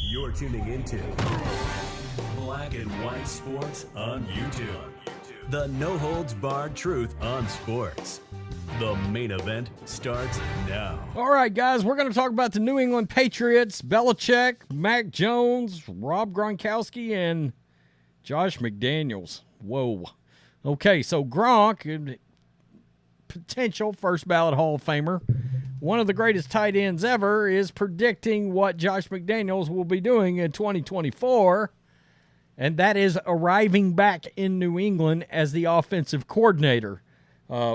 You're tuning into Black and White Sports on YouTube. The no-holds-barred truth on sports. The main event starts now. All right, guys, we're going to talk about the New England Patriots, Belichick, Mac Jones, Rob Gronkowski, and Josh McDaniels. Whoa. Okay, so Gronk, potential first ballot Hall of Famer, one of the greatest tight ends ever, is predicting what Josh McDaniels will be doing in 2024, and that is arriving back in New England as the offensive coordinator.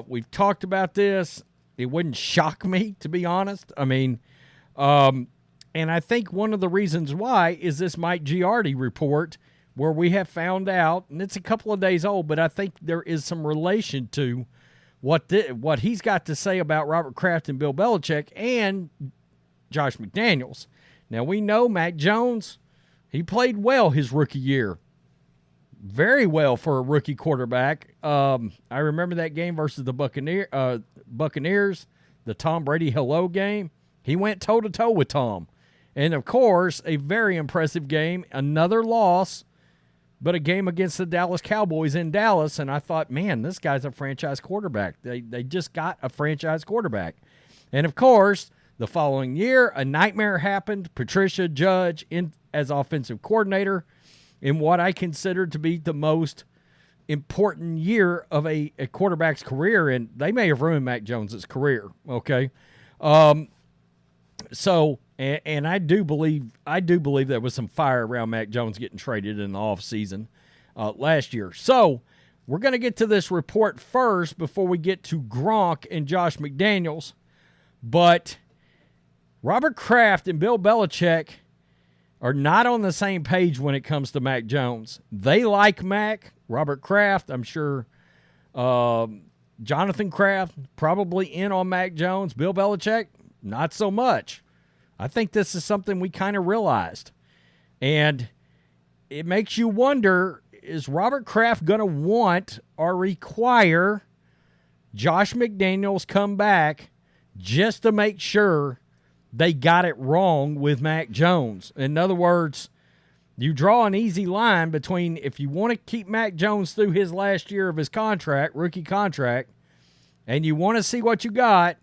We've talked about this. It wouldn't shock me, to be honest. I mean, and I think one of the reasons why is this Mike Giardi report where we have found out, and it's a couple of days old, but I think there is some relation to what he's got to say about Robert Kraft and Bill Belichick and Josh McDaniels. Now, we know Mac Jones, he played well his rookie year. Very well for a rookie quarterback. I remember that game versus the Buccaneers, the Tom Brady hello game. He went toe-to-toe with Tom. And, of course, a very impressive game. Another loss, but a game against the Dallas Cowboys in Dallas. And I thought, man, this guy's a franchise quarterback. They just got a franchise quarterback. And, of course, the following year, a nightmare happened. Patricia Judge as offensive coordinator in what I consider to be the most important year of a quarterback's career, and they may have ruined Mac Jones' career, okay? So, and I do believe there was some fire around Mac Jones getting traded in the offseason last year. So, we're going to get to this report first before we get to Gronk and Josh McDaniels, but Robert Kraft and Bill Belichick are not on the same page when it comes to Mac Jones. They like Mac. Robert Kraft, I'm sure Jonathan Kraft, probably in on Mac Jones. Bill Belichick, not so much. I think this is something we kind of realized. And it makes you wonder, is Robert Kraft going to want or require Josh McDaniels come back just to make sure they got it wrong with Mac Jones? In other words, you draw an easy line between if you want to keep Mac Jones through his last year of his contract, rookie contract, and you want to see what you got,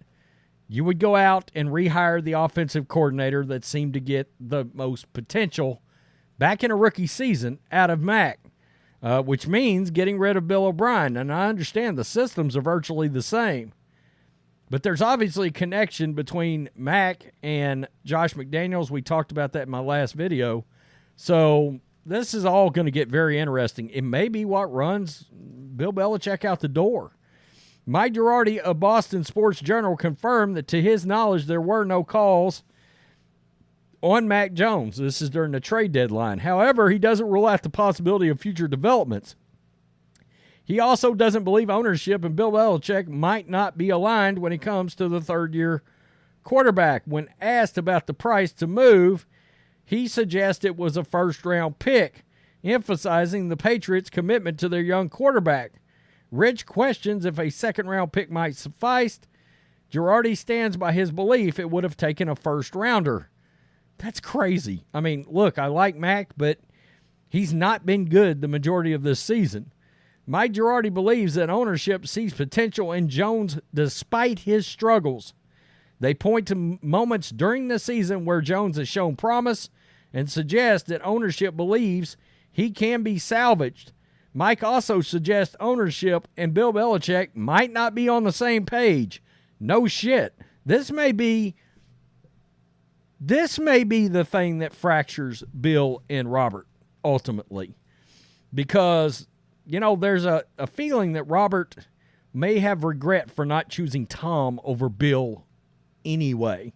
you would go out and rehire the offensive coordinator that seemed to get the most potential back in a rookie season out of Mac, which means getting rid of Bill O'Brien. And I understand the systems are virtually the same. But there's obviously a connection between Mac and Josh McDaniels. We talked about that in my last video. So this is all going to get very interesting. It may be what runs Bill Belichick out the door. Mike Giardi of Boston Sports Journal confirmed that to his knowledge there were no calls on Mac Jones. This is during the trade deadline. However, he doesn't rule out the possibility of future developments. He also doesn't believe ownership and Bill Belichick might not be aligned when it comes to the third-year quarterback. When asked about the price to move, he suggests it was a first-round pick, emphasizing the Patriots' commitment to their young quarterback. Rich questions if a second-round pick might suffice. Girardi stands by his belief it would have taken a first-rounder. That's crazy. I mean, look, I like Mac, but he's not been good the majority of this season. Mike Giardi believes that ownership sees potential in Jones despite his struggles. They point to moments during the season where Jones has shown promise and suggest that ownership believes he can be salvaged. Mike also suggests ownership and Bill Belichick might not be on the same page. No shit. This may be the thing that fractures Bill and Robert ultimately. Because, you know, there's a feeling that Robert may have regret for not choosing Tom over Bill anyway.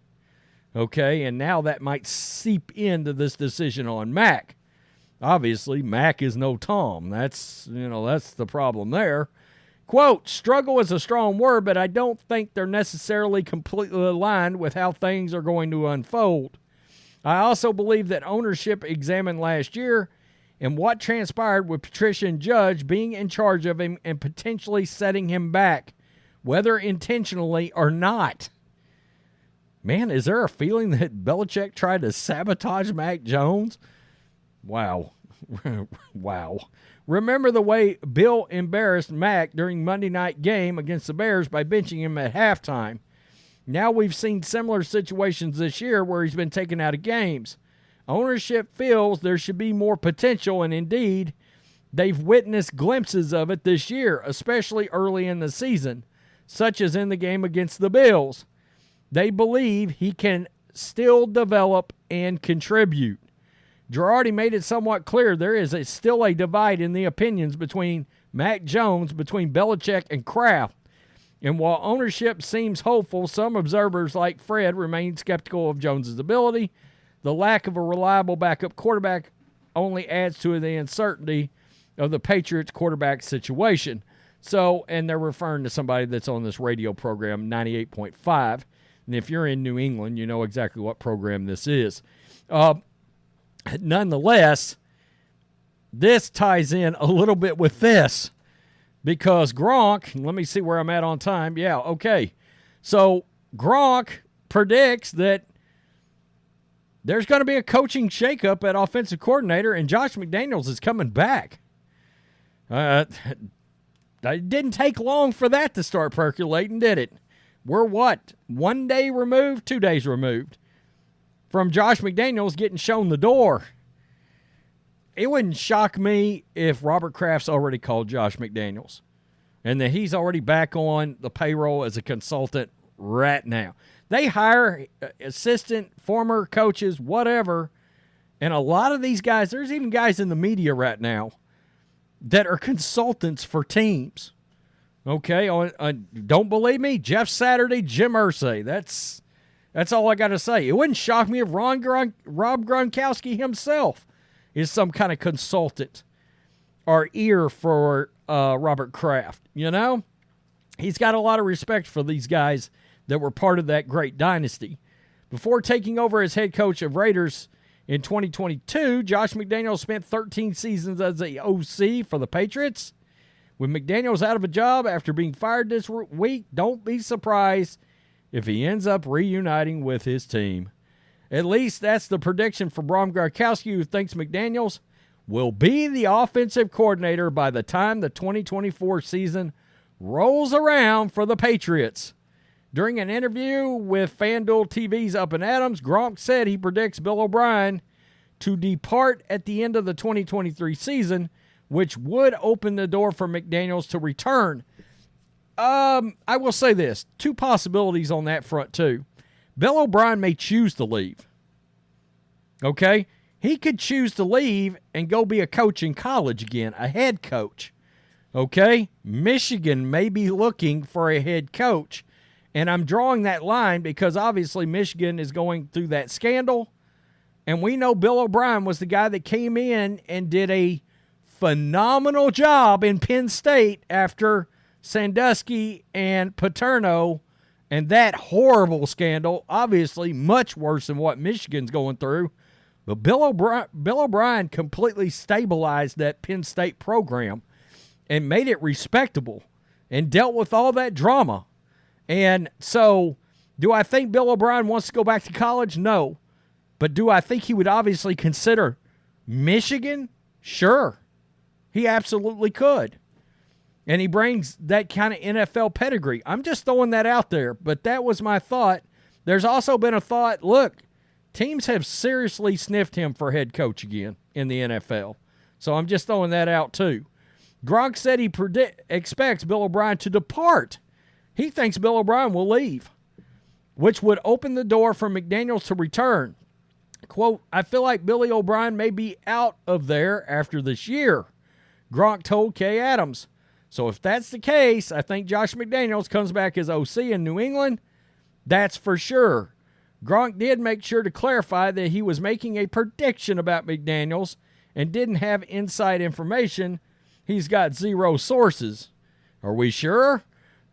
Okay, and now that might seep into this decision on Mac. Obviously, Mac is no Tom. That's the problem there. Quote, struggle is a strong word, but I don't think they're necessarily completely aligned with how things are going to unfold. I also believe that ownership examined last year and what transpired with Patricia and Judge being in charge of him and potentially setting him back, whether intentionally or not. Man, is there a feeling that Belichick tried to sabotage Mac Jones? Wow. Wow. Remember the way Bill embarrassed Mac during Monday night game against the Bears by benching him at halftime. Now we've seen similar situations this year where he's been taken out of games. Ownership feels there should be more potential, and indeed, they've witnessed glimpses of it this year, especially early in the season, such as in the game against the Bills. They believe he can still develop and contribute. Girardi made it somewhat clear there is still a divide in the opinions between Mac Jones, between Belichick and Kraft. And while ownership seems hopeful, some observers like Fred remain skeptical of Jones' ability. The lack of a reliable backup quarterback only adds to the uncertainty of the Patriots quarterback situation. So, and they're referring to somebody that's on this radio program, 98.5. And if you're in New England, you know exactly what program this is. Nonetheless, this ties in a little bit with this because Gronk, let me see where I'm at on time. Yeah, okay. So Gronk predicts that there's going to be a coaching shakeup at offensive coordinator, and Josh McDaniels is coming back. It didn't take long for that to start percolating, did it? We're what? 1 day removed, 2 days removed from Josh McDaniels getting shown the door. It wouldn't shock me if Robert Kraft's already called Josh McDaniels and that he's already back on the payroll as a consultant right now. They hire assistant, former coaches, whatever, and a lot of these guys, there's even guys in the media right now that are consultants for teams. Okay, don't believe me? Jeff Saturday, Jim Irsay. That's all I got to say. It wouldn't shock me if Rob Gronkowski himself is some kind of consultant or ear for Robert Kraft. You know, he's got a lot of respect for these guys that were part of that great dynasty. Before taking over as head coach of Raiders in 2022, Josh McDaniels spent 13 seasons as the OC for the Patriots. With McDaniels out of a job after being fired this week, don't be surprised if he ends up reuniting with his team. At least that's the prediction for Rob Gronkowski, who thinks McDaniels will be the offensive coordinator by the time the 2024 season rolls around for the Patriots. During an interview with FanDuel TV's Up and Adams, Gronk said he predicts Bill O'Brien to depart at the end of the 2023 season, which would open the door for McDaniels to return. I will say this. Two possibilities on that front, too. Bill O'Brien may choose to leave. Okay? He could choose to leave and go be a coach in college again, a head coach. Okay? Michigan may be looking for a head coach. And I'm drawing that line because obviously Michigan is going through that scandal. And we know Bill O'Brien was the guy that came in and did a phenomenal job in Penn State after Sandusky and Paterno and that horrible scandal, obviously much worse than what Michigan's going through. But Bill O'Brien completely stabilized that Penn State program and made it respectable and dealt with all that drama. And so, do I think Bill O'Brien wants to go back to college? No. But do I think he would obviously consider Michigan? Sure. He absolutely could. And he brings that kind of NFL pedigree. I'm just throwing that out there, but that was my thought. There's also been a thought, look, teams have seriously sniffed him for head coach again in the NFL. So I'm just throwing that out too. Gronk said he expects Bill O'Brien to depart. He thinks Bill O'Brien will leave, which would open the door for McDaniels to return. Quote, I feel like Billy O'Brien may be out of there after this year, Gronk told Kay Adams. So if that's the case, I think Josh McDaniels comes back as OC in New England. That's for sure. Gronk did make sure to clarify that he was making a prediction about McDaniels and didn't have inside information. He's got zero sources. Are we sure?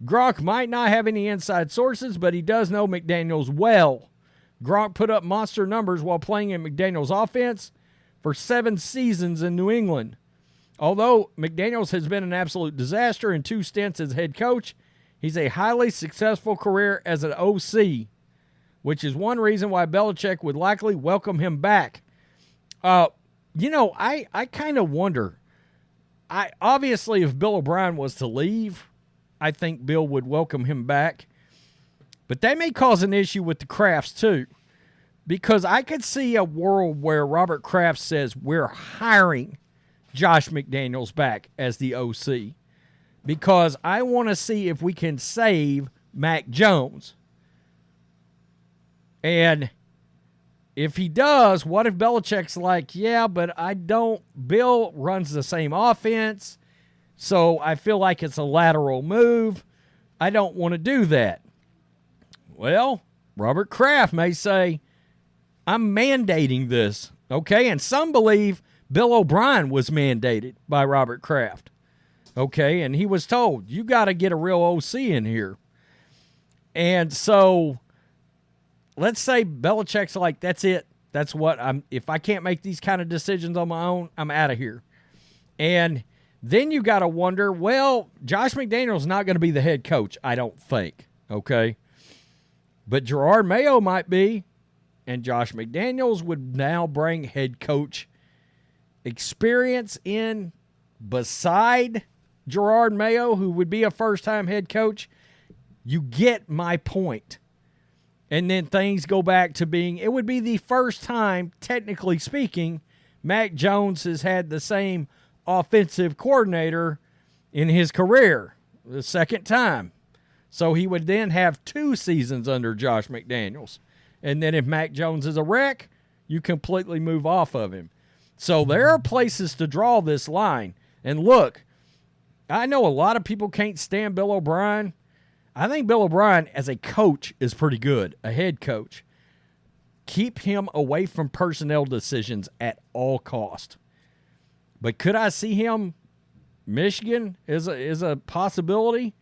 Gronk might not have any inside sources, but he does know McDaniels well. Gronk put up monster numbers while playing in McDaniels' offense for 7 seasons in New England. Although McDaniels has been an absolute disaster in 2 stints as head coach, he's a highly successful career as an OC. which is one reason why Belichick would likely welcome him back. I kind of wonder. Obviously, if Bill O'Brien was to leave, I think Bill would welcome him back. But that may cause an issue with the Krafts, too. Because I could see a world where Robert Kraft says, we're hiring Josh McDaniels back as the OC. Because I want to see if we can save Mac Jones. And if he does, what if Belichick's like, yeah, but Bill runs the same offense, so I feel like it's a lateral move. I don't want to do that. Well, Robert Kraft may say, I'm mandating this, okay? And some believe Bill O'Brien was mandated by Robert Kraft, okay? And he was told, you got to get a real OC in here. And so let's say Belichick's like, that's it. That's what if I can't make these kind of decisions on my own, I'm out of here. And then you got to wonder, well, Josh McDaniels not going to be the head coach, I don't think, okay? But Gerard Mayo might be, and Josh McDaniels would now bring head coach experience in beside Gerard Mayo, who would be a first-time head coach. You get my point. And then things go back to being, it would be the first time, technically speaking, Mac Jones has had the same offensive coordinator in his career, the second time. So he would then have 2 seasons under Josh McDaniels. And then if Mac Jones is a wreck, you completely move off of him. So there are places to draw this line. And look, I know a lot of people can't stand Bill O'Brien. I think Bill O'Brien as a coach is pretty good, a head coach. Keep him away from personnel decisions at all cost. But could I see him, Michigan, is a possibility?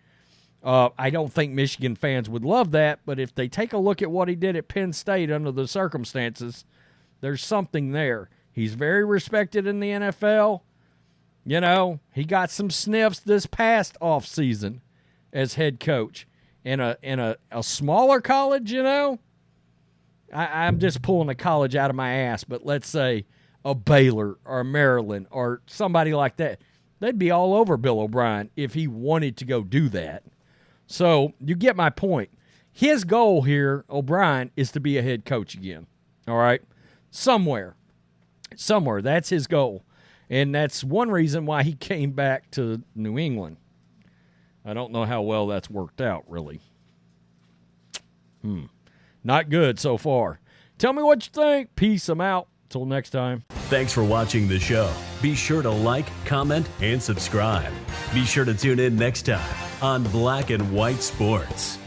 I don't think Michigan fans would love that, but if they take a look at what he did at Penn State under the circumstances, there's something there. He's very respected in the NFL. You know, he got some sniffs this past offseason as head coach. In a smaller college, you know, I'm just pulling a college out of my ass, but let's say a Baylor or Maryland or somebody like that, they'd be all over Bill O'Brien if he wanted to go do that. So you get my point. His goal here, O'Brien, is to be a head coach again. All right? Somewhere. That's his goal. And that's one reason why he came back to New England. I don't know how well that's worked out, really. Not good so far. Tell me what you think. Peace. I'm out. Till next time. Thanks for watching the show. Be sure to like, comment, and subscribe. Be sure to tune in next time on Black and White Sports.